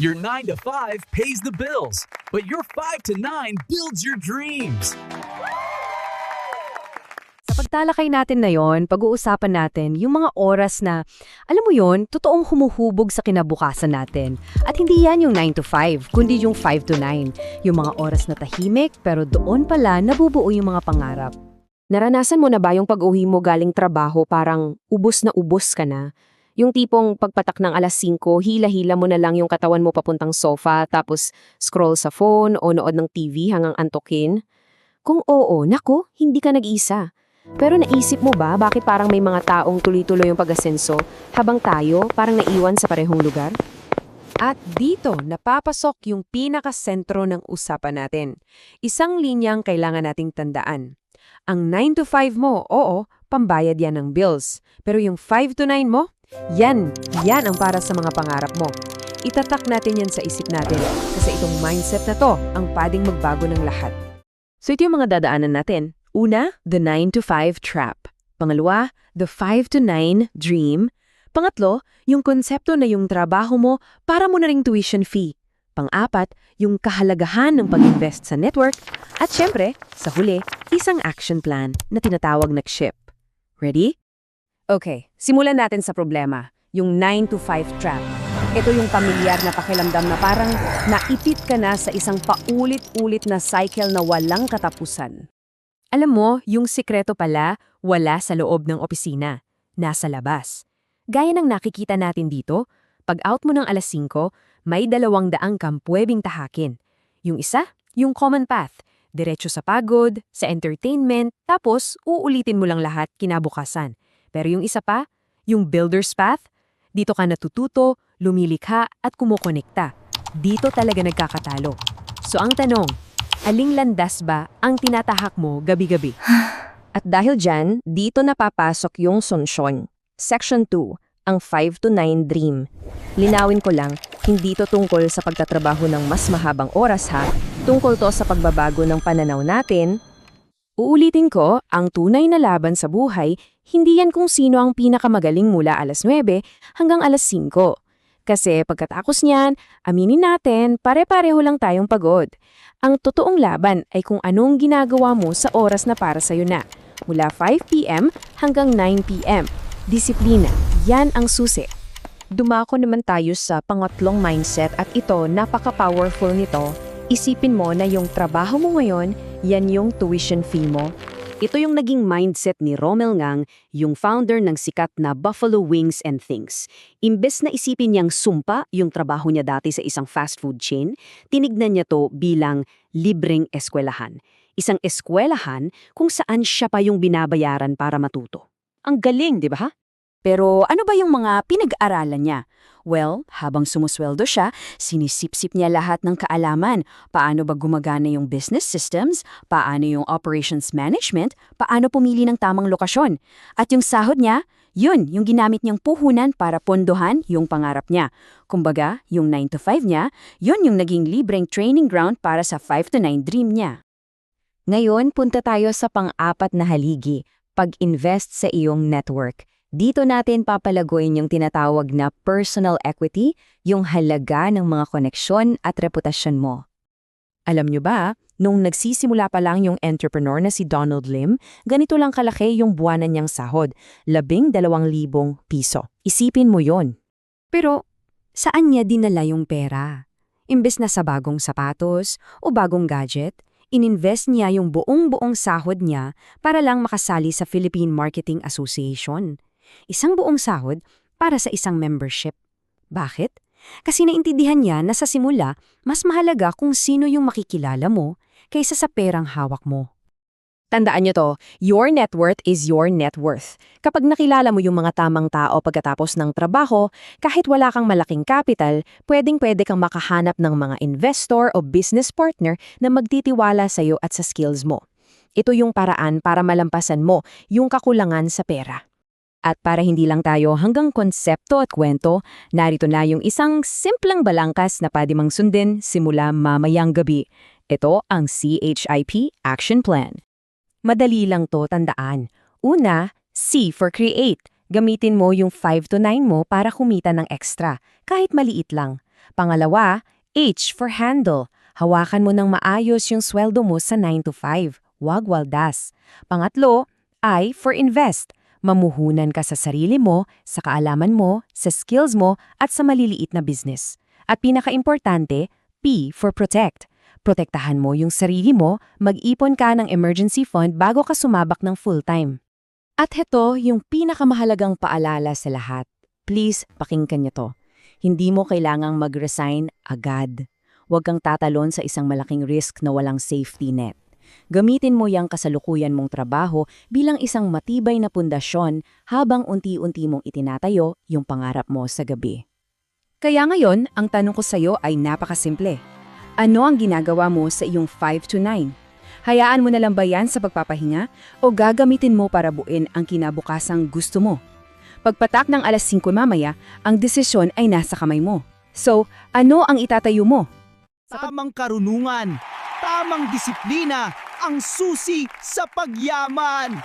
Your 9 to 5 pays the bills, but your 5 to 9 builds your dreams. Sa pagtalakay natin na yon, pag-uusapan natin yung mga oras na, alam mo yon, totoong humuhubog sa kinabukasan natin. At hindi yan yung 9 to 5, kundi yung 5 to 9. Yung mga oras na tahimik, pero doon pala nabubuo yung mga pangarap. Naranasan mo na ba yung pag-uwi mo galing trabaho parang ubos na ubos ka na? Yung tipong pagpatak ng alas 5, hila-hila mo na lang yung katawan mo papuntang sofa tapos scroll sa phone o nood ng TV hanggang antokin? Kung oo, nako, hindi ka nag-isa. Pero naisip mo ba bakit parang may mga taong tuloy-tuloy yung pag-asenso habang tayo parang naiwan sa parehong lugar? At dito, napapasok yung pinakasentro ng usapan natin. Isang linyang kailangan nating tandaan. Ang 9 to 5 mo, oo, pambayad yan ng bills. Pero yung 5 to 9 mo, yan ang para sa mga pangarap mo. Itatak natin yan sa isip natin kasi itong mindset na to ang pwedeng magbago ng lahat. So ito yung mga dadaanan natin. Una, the 9 to 5 trap. Pangalawa, the 5 to 9 dream. Pangatlo, yung konsepto na yung trabaho mo para mo na ring tuition fee. Pang-apat, yung kahalagahan ng pag-invest sa network. At syempre, sa huli, isang action plan na tinatawag na SHIP. Ready? Okay, simulan natin sa problema, yung 9 to 5 trap. Ito yung pamilyar na pakiramdam na parang naipit ka na sa isang paulit-ulit na cycle na walang katapusan. Alam mo, yung sikreto pala, wala sa loob ng opisina. Nasa labas. Gaya ng nakikita natin dito, pag out mo ng alas 5, may 200 kang pwedeng tahakin. Yung isa, yung common path. Diretso sa pagod, sa entertainment, tapos uulitin mo lang lahat kinabukasan. Pero yung isa pa, yung builder's path, dito ka natututo, lumilikha at kumukonekta. Dito talaga nagkakatalo. So ang tanong, aling landas ba ang tinatahak mo gabi-gabi? At dahil dyan, dito napapasok yung solusyon. Section 2, ang 5 to 9 dream. Linawin ko lang, hindi to tungkol sa pagtatrabaho ng mas mahabang oras ha, tungkol to sa pagbabago ng pananaw natin. Uulitin ko, ang tunay na laban sa buhay, hindi yan kung sino ang pinakamagaling mula alas 9 hanggang alas 5. Kasi pagkatapos niyan, aminin natin, pare-pareho lang tayong pagod. Ang totoong laban ay kung anong ginagawa mo sa oras na para sa'yo na, mula 5 p.m. hanggang 9 p.m. Disiplina, yan ang susi. Dumako naman tayo sa pangatlong mindset at ito, napaka-powerful nito. Isipin mo na yung trabaho mo ngayon, yan yung tuition fee mo. Ito yung naging mindset ni Romel Ngang, yung founder ng sikat na Buffalo Wings and Things. Imbes na isipin niyang sumpa yung trabaho niya dati sa isang fast food chain, tinignan niya to bilang libreng eskwelahan. Isang eskwelahan kung saan siya pa yung binabayaran para matuto. Ang galing, di ba? Pero ano ba yung mga pinag-aralan niya? Well, habang sumusweldo siya, sinisip-sip niya lahat ng kaalaman. Paano ba gumagana yung business systems? Paano yung operations management? Paano pumili ng tamang lokasyon? At yung sahod niya, yun yung ginamit niyang puhunan para pondohan yung pangarap niya. Kumbaga, yung 9 to 5 niya, yun yung naging libreng training ground para sa 5 to 9 dream niya. Ngayon, punta tayo sa pang-apat na haligi, pag-invest sa iyong network. Dito natin papalaguin yung tinatawag na personal equity, yung halaga ng mga koneksyon at reputasyon mo. Alam nyo ba, nung nagsisimula pa lang yung entrepreneur na si Donald Lim, ganito lang kalaki yung buwanan niyang sahod, 12,000 piso. Isipin mo yon. Pero, saan niya dinala yung pera? Imbes na sa bagong sapatos o bagong gadget, ininvest niya yung buong sahod niya para lang makasali sa Philippine Marketing Association. Isang buong sahod para sa isang membership. Bakit? Kasi naintindihan niya na sa simula, mas mahalaga kung sino yung makikilala mo kaysa sa perang hawak mo. Tandaan niyo to, your net worth is your net worth. Kapag nakilala mo yung mga tamang tao pagkatapos ng trabaho, kahit wala kang malaking capital, pwedeng-pwede kang makahanap ng mga investor o business partner na magtitiwala sa'yo at sa skills mo. Ito yung paraan para malampasan mo yung kakulangan sa pera. At para hindi lang tayo hanggang konsepto at kwento, narito na yung isang simpleng balangkas na pwede mang sundin simula mamayang gabi. Ito ang CHIP Action Plan. Madali lang to tandaan. Una, C for create. Gamitin mo yung 5 to 9 mo para kumita ng extra, kahit maliit lang. Pangalawa, H for handle. Hawakan mo ng maayos yung sweldo mo sa 9 to 5. Huwag waldas. Pangatlo, I for invest. Mamuhunan ka sa sarili mo, sa kaalaman mo, sa skills mo, at sa maliliit na business. At pinakaimportante, P for protect. Protektahan mo yung sarili mo, mag-ipon ka ng emergency fund bago ka sumabak ng full-time. At heto yung pinakamahalagang paalala sa lahat. Please, pakinggan niyo to. Hindi mo kailangang mag-resign agad. Huwag kang tatalon sa isang malaking risk na walang safety net. Gamitin mo yung kasalukuyan mong trabaho bilang isang matibay na pundasyon habang unti-unti mong itinatayo yung pangarap mo sa gabi. Kaya ngayon, ang tanong ko sa'yo ay napakasimple. Ano ang ginagawa mo sa iyong 5 to 9? Hayaan mo na lang ba yan sa pagpapahinga o gagamitin mo para buuin ang kinabukasang gusto mo? Pagpatak ng alas 5 mamaya, ang desisyon ay nasa kamay mo. So, ano ang itatayo mo? Tamang karunungan, tamang disiplina, ang susi sa pagyaman.